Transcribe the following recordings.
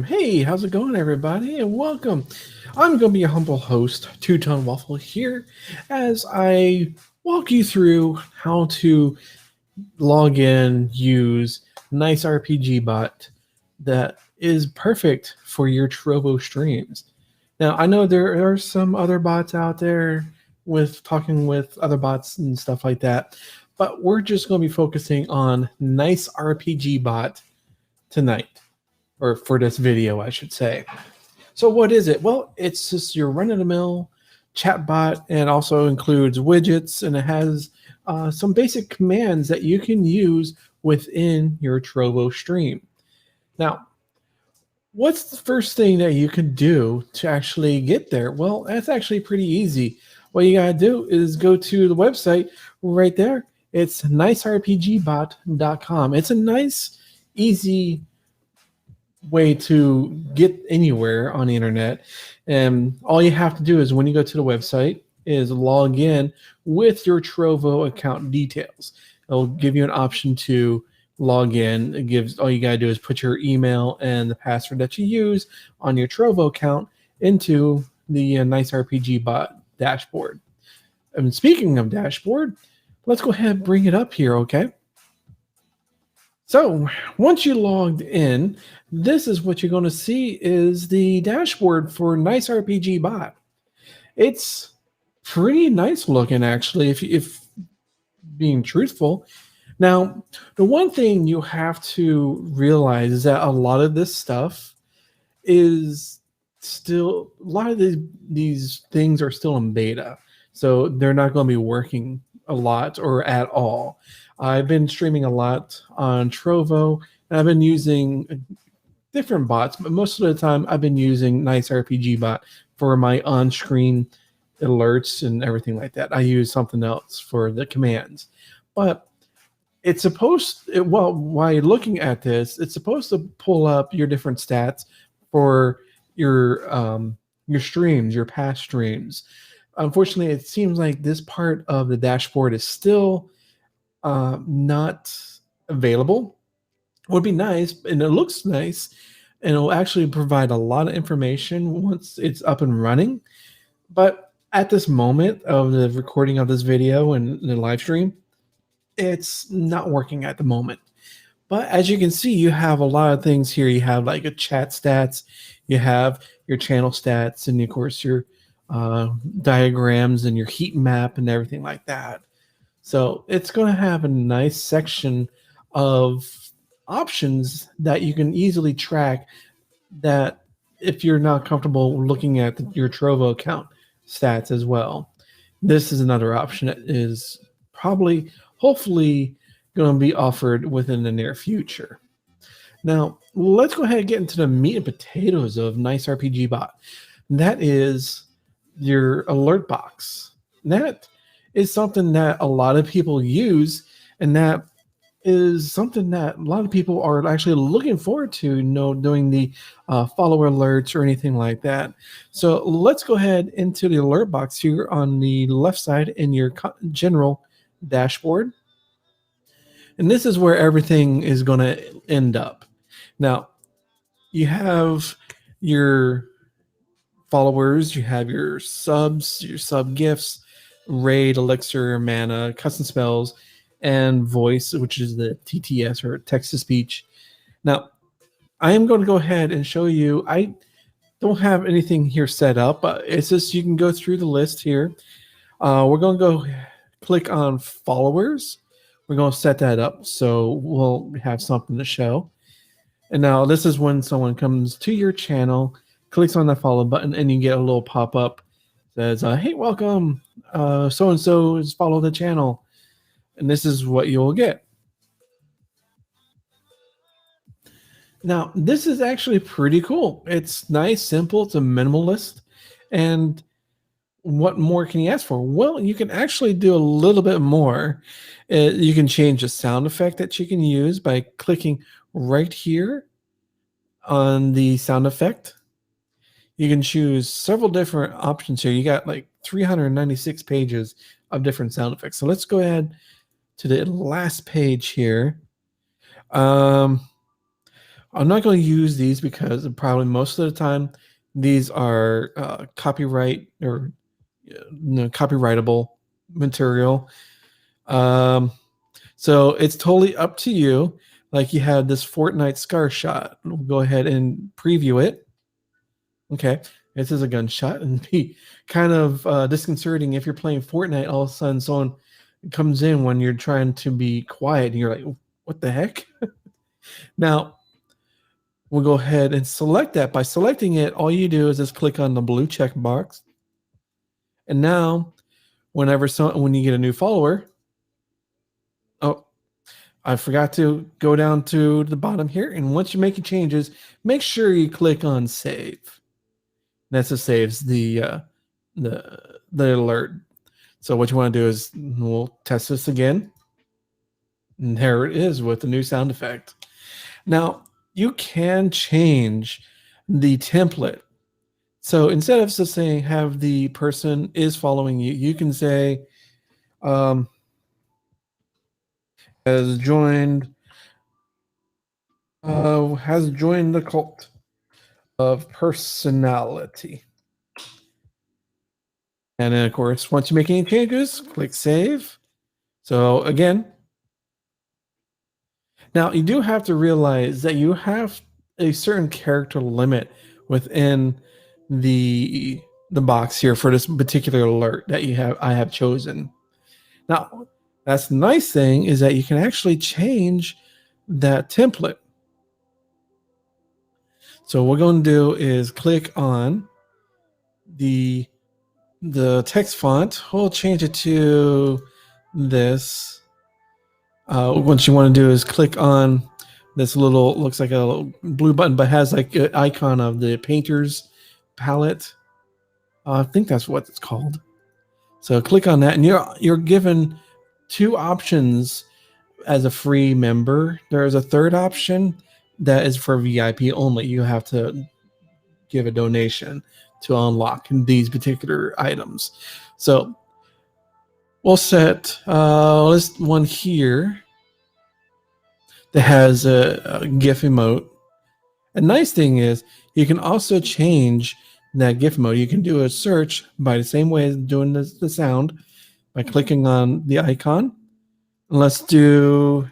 Hey, how's it going, everybody? And welcome. I'm going to be your humble host, Two Tone Waffle, here as I walk you through how to log in, use NiceRPGbot that is perfect for your Trovo streams. Now, I know there are some other bots out there with talking with other bots and stuff like that, but we're just going to be focusing on NiceRPGbot tonight, or for this video, I should say. So what is it? Well, it's just your run-of-the-mill chatbot, and also includes widgets, and it has some basic commands that you can use within your Trovo stream. Now, what's the first thing that you can do to actually get there? Well, that's actually pretty easy. What you gotta do is go to the website right there. It's NiceRPGbot.com. It's a nice, easy way to get anywhere on the internet, and all you have to do is when you go to the website is log in with your Trovo account details. It'll give you an option to log in. It gives, all you gotta do is put your email and the password that you use on your Trovo account into the NiceRPGbot dashboard. And speaking of dashboard, let's go ahead and bring it up here, okay? So once you logged in, this is what you're going to see is the dashboard for NiceRPGbot. It's pretty nice looking, actually, if being truthful. Now, the one thing you have to realize is that a lot of this stuff is still, a lot of these things are still in beta. So they're not going to be working a lot or at all. I've been streaming a lot on Trovo, and I've been using different bots, but most of the time I've been using NiceRPGbot for my on-screen alerts and everything like that. I use something else for the commands. But it's supposed, well, while you're looking at this, it's supposed to pull up your different stats for your streams, your past streams. Unfortunately, it seems like this part of the dashboard is still not available. Would be nice, and it looks nice, and it'll actually provide a lot of information once it's up and running. But at this moment of the recording of this video and the live stream, it's not working at the moment. But as you can see, you have a lot of things here. You have like a chat stats, you have your channel stats, and of course your diagrams and your heat map and everything like that. So it's going to have a nice section of options that you can easily track, that if you're not comfortable looking at your Trovo account stats as well. This is another option that is probably, hopefully, going to be offered within the near future. Now, let's go ahead and get into the meat and potatoes of NiceRPGbot. That is your alert box. That is something that a lot of people use, and that is something that a lot of people are actually looking forward to, doing the follower alerts or anything like that. So let's go ahead into the alert box here on the left side in your general dashboard. And this is where everything is going to end up. Now, you have your followers, you have your subs, your sub gifts, raid, elixir, mana, custom spells, and voice, which is the TTS or text to speech. Now, I am going to go ahead and show you. I don't have anything here set up, but it's just you can go through the list here. We're going to go click on followers. We're going to set that up so we'll have something to show. And now this is when someone comes to your channel, clicks on the follow button, and you get a little pop-up that says, hey, welcome, so-and-so has followed the channel. And this is what you'll get. Now, this is actually pretty cool. It's nice, simple, it's a minimalist. And what more can you ask for? Well, you can actually do a little bit more. You can change the sound effect that you can use by clicking right here on the sound effect. You can choose several different options here. You got like 396 pages of different sound effects. So let's go ahead to the last page here. I'm not going to use these because probably most of the time these are copyright or copyrightable material. So it's totally up to you. Like you had this Fortnite scar shot. We'll go ahead and preview it. Okay, this is a gunshot, and be kind of disconcerting if you're playing Fortnite. All of a sudden, someone comes in when you're trying to be quiet, and you're like, "What the heck?" Now we'll go ahead and select that. By selecting it, all you do is just click on the blue check box, and now when you get a new follower, oh, I forgot to go down to the bottom here, and once you make your changes, make sure you click on save. That's what saves the alert. So what you want to do is we'll test this again. And there it is with the new sound effect. Now you can change the template. So instead of just saying have the person is following you, you can say has joined the cult of personality. And then, of course, once you make any changes, click save. So again, now you do have to realize that you have a certain character limit within the box here for this particular alert that I have chosen. Now, that's the nice thing is that you can actually change that template. So what we're going to do is click on the text font. We'll change it to this. What you want to do is click on this little, looks like a little blue button, but has like an icon of the painter's palette. I think that's what it's called. So click on that, and you're given two options as a free member. There's a third option that is for VIP only. You have to give a donation to unlock these particular items. So we'll set this one here that has a GIF emote. A nice thing is you can also change that GIF emote. You can do a search by the same way as doing the sound by clicking on the icon. Let's look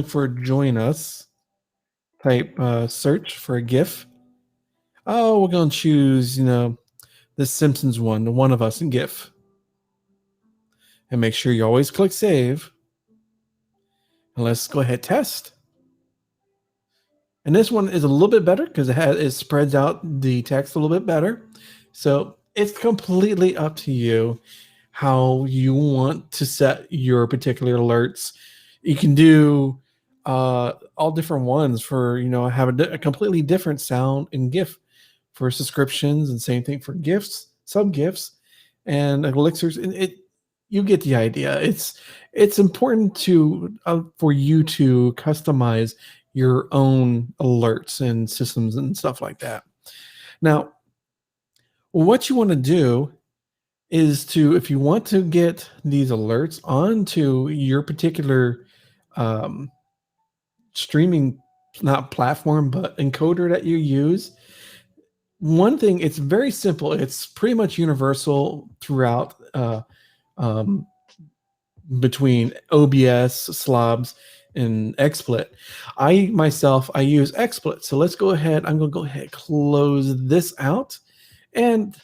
for join us. Type search for a GIF. Oh, we're going to choose, the Simpsons one, the One of Us in GIF. And make sure you always click save. And let's go ahead test. And this one is a little bit better because it spreads out the text a little bit better. So it's completely up to you how you want to set your particular alerts. You can do all different ones for, have a completely different sound and GIF for subscriptions, and same thing for gifts, sub gifts, and elixirs. And you get the idea. It's important for you to customize your own alerts and systems and stuff like that. Now, what you want to do is if you want to get these alerts onto your particular streaming, not platform, but encoder that you use, one thing, it's very simple. It's pretty much universal throughout between OBS, slobs, and XSplit. I use XSplit. So let's go ahead. I'm going to go ahead and close this out, and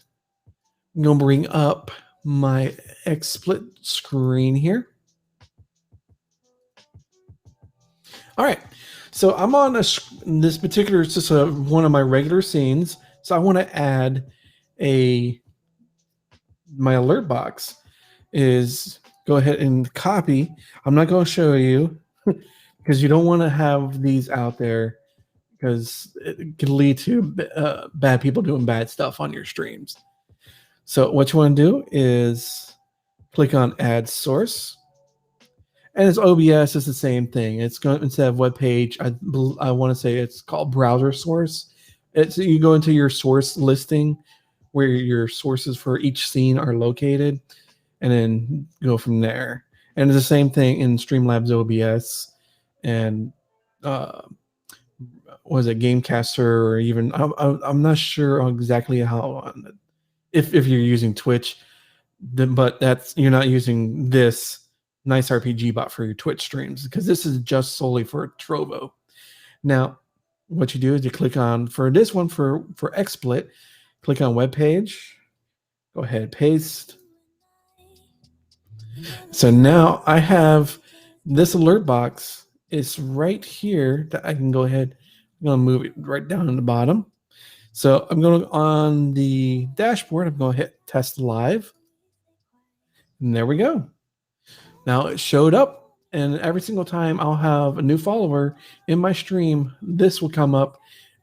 I'm going to bring up my XSplit screen here. All right. So I'm on this particular, it's just one of my regular scenes. So I want to add my alert box. Is go ahead and copy. I'm not going to show you because you don't want to have these out there because it can lead to bad people doing bad stuff on your streams. So what you want to do is click on add source. And it's OBS, it's the same thing. It's going, instead of web page, I want to say it's called browser source. You go into your source listing where your sources for each scene are located, and then go from there. And it's the same thing in Streamlabs OBS and was it Gamecaster, or even I'm not sure exactly how if you're using Twitch, but you're not using this NiceRPGbot for your Twitch streams, because this is just solely for Trovo. Now, what you do is you click on, for this one, for XSplit, click on web page, go ahead, paste. So now I have this alert box is right here that I can go ahead. I'm going to move it right down in the bottom. So I'm going to, on the dashboard, I'm going to hit test live. And there we go. Now it showed up, and every single time I'll have a new follower in my stream, this will come up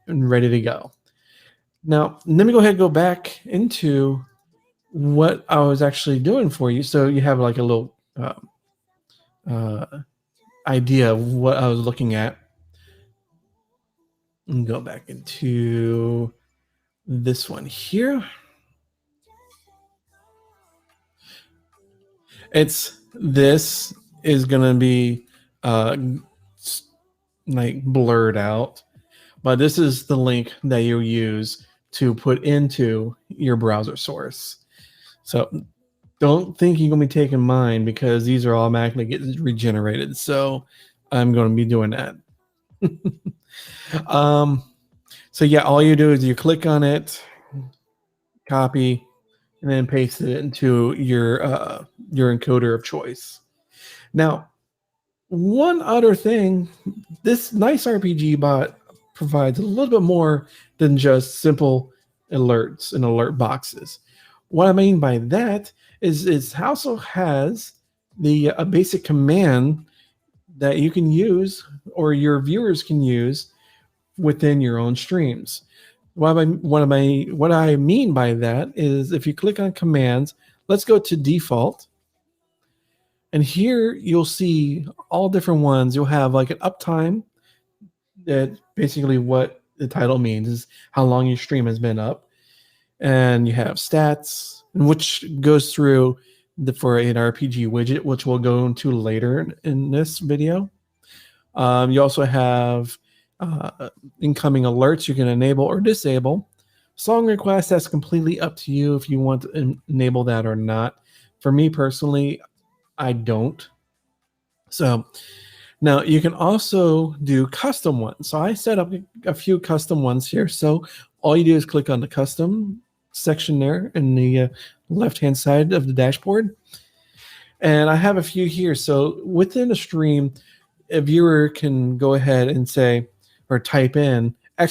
and ready to go. Now, let me go ahead and go back into what I was actually doing for you. So you have like a little idea of what I was looking at. And go back into this one here. This is going to be like blurred out, but this is the link that you use to put into your browser source. So don't think you're going to be taking mine, because these are automatically get regenerated. So I'm going to be doing that. So yeah, all you do is you click on it, copy, and then paste it into your encoder of choice. Now, one other thing, this NiceRPGbot provides a little bit more than just simple alerts and alert boxes. What I mean by that is it also has a basic command that you can use, or your viewers can use, within your own streams. What I mean by that is, if you click on commands, let's go to default. And here you'll see all different ones. You'll have like an uptime, that basically what the title means is how long your stream has been up. And you have stats, which goes through for an RPG widget, which we'll go into later in this video. You also have incoming alerts you can enable or disable. Song requests, that's completely up to you if you want to enable that or not. For me personally, I don't. So now you can also do custom ones. So I set up a few custom ones here. So all you do is click on the custom section there in the left-hand side of the dashboard. And I have a few here. So within the stream, a viewer can go ahead and say, or type in !rev,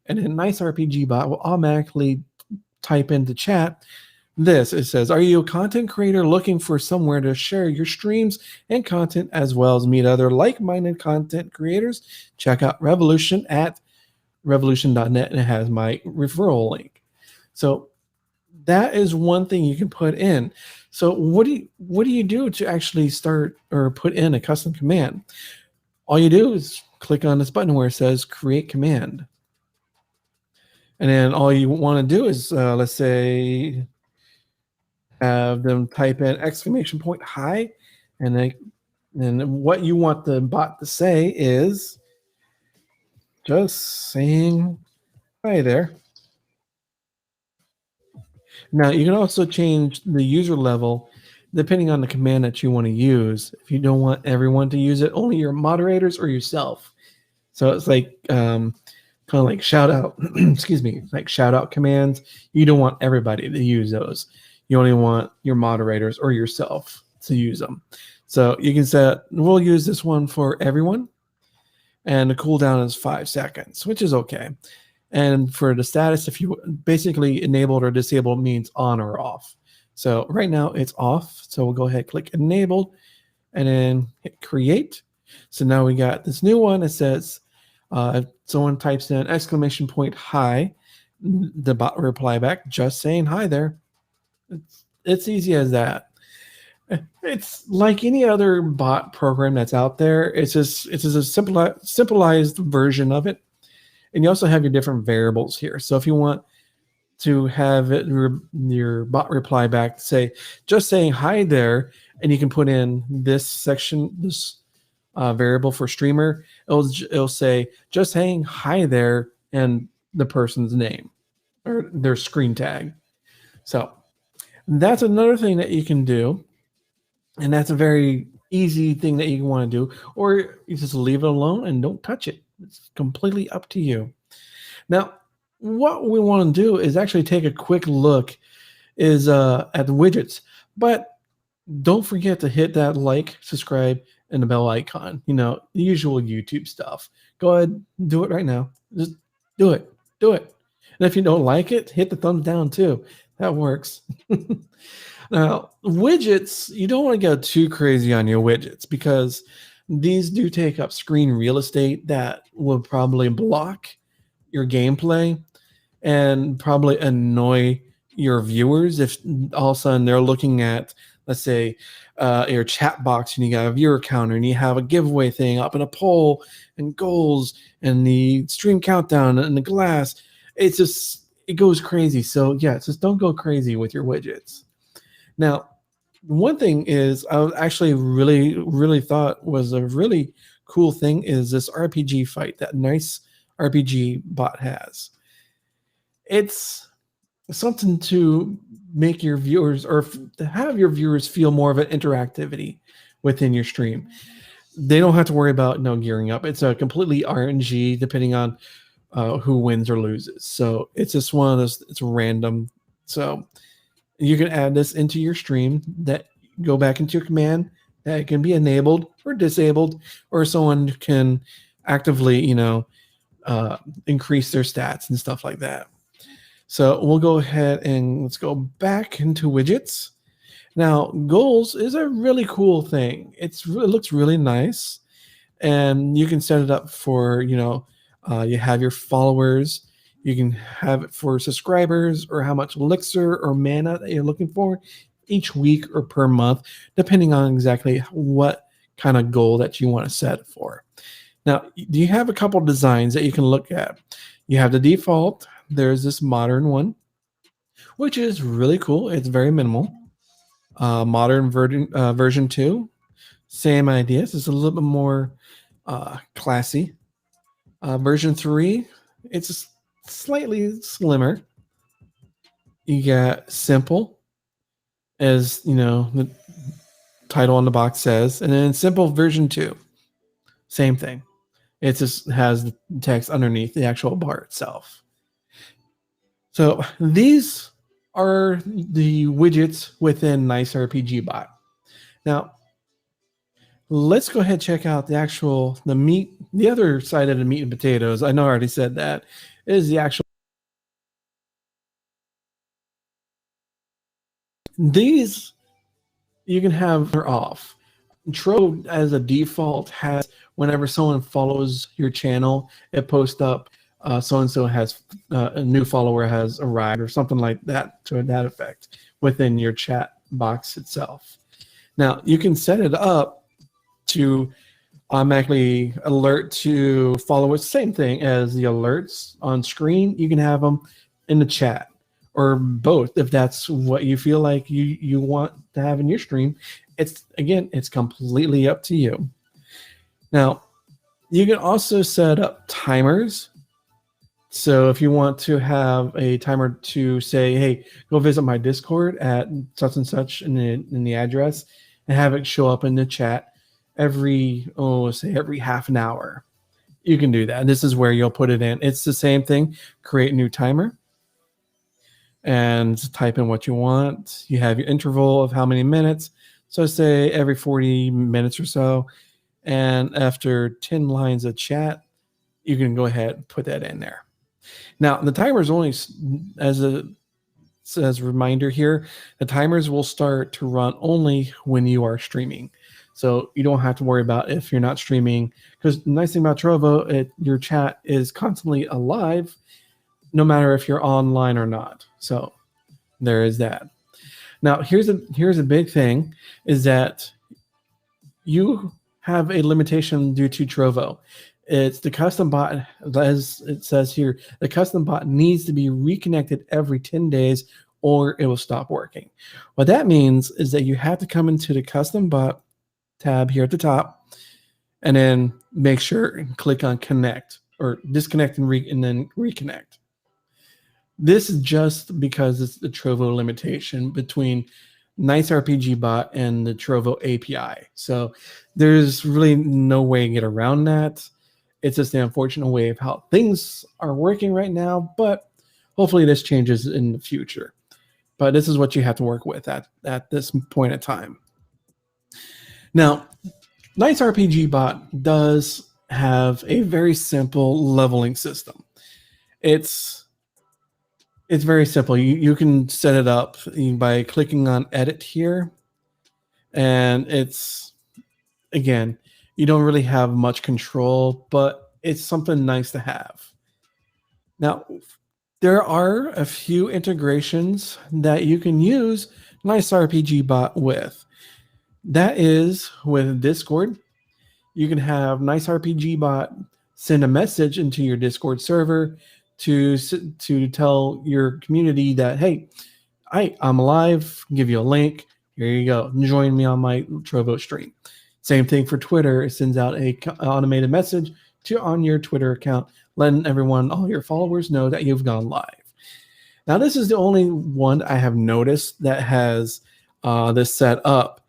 and then NiceRPGbot will automatically type into chat this. It says, are you a content creator looking for somewhere to share your streams and content, as well as meet other like-minded content creators? Check out Revolution at revolution.net, and it has my referral link. So that is one thing you can put in. So what do you do to actually start or put in a custom command? All you do is click on this button where it says create command. And then all you want to do is, let's say, have them type in !hi, and what you want the bot to say is just saying hi there. Now you can also change the user level depending on the command that you want to use. If you don't want everyone to use it, only your moderators or yourself. So it's like kind of like shout out, excuse me, like shout out commands. You don't want everybody to use those. You only want your moderators or yourself to use them. So you can set, we'll use this one for everyone. And the cooldown is 5 seconds, which is okay. And for the status, if you basically enabled or disabled means on or off. So right now it's off. So we'll go ahead, click enabled, and then hit create. So now we got this new one. It says, if someone types in !hi, the bot will reply back, just saying hi there. It's easy as that. It's like any other bot program that's out there. It's just a simplified version of it. And you also have your different variables here. So if you want to have your bot reply back, say, just saying hi there, and you can put in this section, this variable for streamer, it'll say just saying hi there and the person's name or their screen tag. So that's another thing that you can do, and that's a very easy thing that you want to do, or you just leave it alone and don't touch it. It's completely up to you. Now, what we want to do is actually take a quick look at the widgets, but don't forget to hit that like, subscribe, and the bell icon. The usual YouTube stuff. Go ahead, do it right now. Just do it. Do it. And if you don't like it, hit the thumbs down too. That works. Now, widgets, you don't want to go too crazy on your widgets because these do take up screen real estate that will probably block your gameplay and probably annoy your viewers if all of a sudden they're looking at, let's say, your chat box and you got a viewer counter and you have a giveaway thing up in a poll and goals and the stream countdown and the glass. It goes crazy. So yeah, just don't go crazy with your widgets. Now, one thing is I actually really thought was a really cool thing is this RPG fight that NiceRPGbot has. It's something to make your viewers or to have your viewers feel more of an interactivity within your stream. They don't have to worry about gearing up. It's a completely RNG depending on who wins or loses. So it's just one of those, it's random. So you can add this into your stream, that go back into your command that can be enabled or disabled, or someone can actively, increase their stats and stuff like that. So we'll go ahead and let's go back into widgets. Now, goals is a really cool thing. It looks really nice, and you can set it up for, you have your followers. You can have it for subscribers or how much elixir or mana that you're looking for each week or per month, depending on exactly what kind of goal that you want to set it for. Now, you have a couple designs that you can look at. You have the default. There's this modern one, which is really cool. It's very minimal. Modern version 2, same idea. It's a little bit more classy. Version 3, it's slightly slimmer. You got simple, as the title on the box says, and then simple version 2, same thing. It just has the text underneath the actual bar itself. So these are the widgets within NiceRPGbot. Now, let's go ahead and check out the meat, the other side of the meat and potatoes. I know I already said that is the actual. These you can have off. Trovo as a default has, whenever someone follows your channel, it posts up so-and-so has a new follower has arrived or something like that, to that effect, within your chat box itself. Now, you can set it up to automatically alert to followers, same thing as the alerts on screen. You can have them in the chat or both if that's what you feel like you want to have in your stream. It's completely up to you. Now, you can also set up timers. So if you want to have a timer to say, hey, go visit my Discord at such and such in the address, and have it show up in the chat every half an hour, you can do that. And this is where you'll put it in. It's the same thing. Create a new timer and type in what you want. You have your interval of how many minutes. So say every 40 minutes or so. And after 10 lines of chat, you can go ahead and put that in there. Now, the timers only, as a reminder here, the timers will start to run only when you are streaming. So you don't have to worry about if you're not streaming, because the nice thing about Trovo, your chat is constantly alive, no matter if you're online or not. So there is that. Now, here's a big thing, is that you have a limitation due to Trovo. It's the custom bot, as it says here, the custom bot needs to be reconnected every 10 days or it will stop working. What that means is that you have to come into the custom bot tab here at the top, and then make sure and click on connect or disconnect and then reconnect. This is just because it's the Trovo limitation between NiceRPGbot and the Trovo API. So there's really no way to get around that. It's just the unfortunate way of how things are working right now, but hopefully this changes in the future. But this is what you have to work with at this point in time. Now, NiceRPGbot does have a very simple leveling system. It's very simple. You can set it up by clicking on edit here. And it's, again, you don't really have much control, but it's something nice to have. Now, there are a few integrations that you can use NiceRPGbot with. That is with Discord. You can have NiceRPGbot send a message into your Discord server to tell your community that, hey, I'm alive, give you a link. Here you go. Join me on my Trovo stream. Same thing for Twitter. It sends out a automated message on your Twitter account, letting everyone, all your followers, know that you've gone live. Now, this is the only one I have noticed that has this set up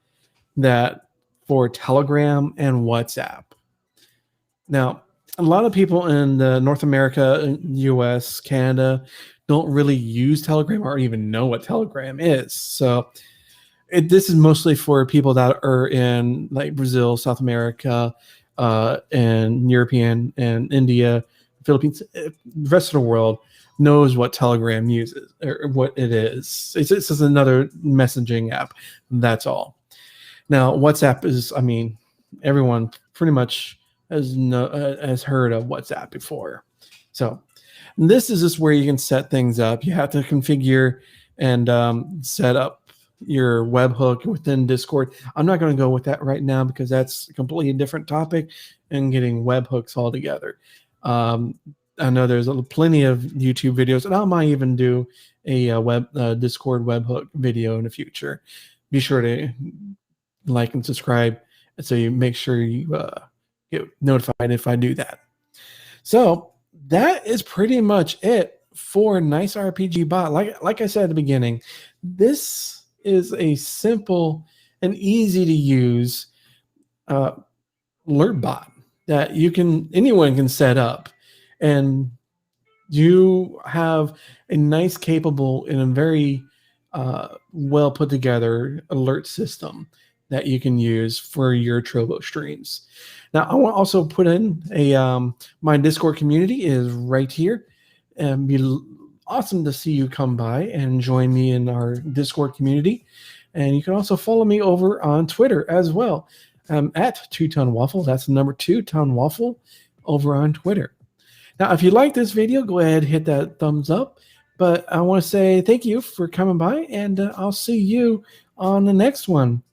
that for Telegram and WhatsApp. Now, a lot of people in North America, US, Canada don't really use Telegram or even know what Telegram is. So this is mostly for people that are in like Brazil, South America, and European and India, Philippines. The rest of the world knows what Telegram uses or what it is. It's just another messaging app. That's all. Now, WhatsApp is, I mean, everyone pretty much has heard of WhatsApp before. So this is just where you can set things up. You have to configure and set up your webhook within Discord. I'm not going to go with that right now because that's a completely different topic and getting webhooks all together. I know there's plenty of YouTube videos, and I might even do a Discord webhook video in the future. Be sure to like and subscribe so you make sure you get notified if I do that. So that is pretty much it for NiceRPGbot. Like I said at the beginning, this is a simple and easy to use alert bot that anyone can set up, and you have a nice, capable, and a very well put together alert system that you can use for your Trovo streams. Now, I want to also put in my Discord community is right here, and be awesome to see you come by and join me in our Discord community. And you can also follow me over on Twitter as well. I'm at 2TonWaffle. That's the number 2TonWaffle over on Twitter. Now, if you like this video, go ahead and hit that thumbs up. But I want to say thank you for coming by, and I'll see you on the next one.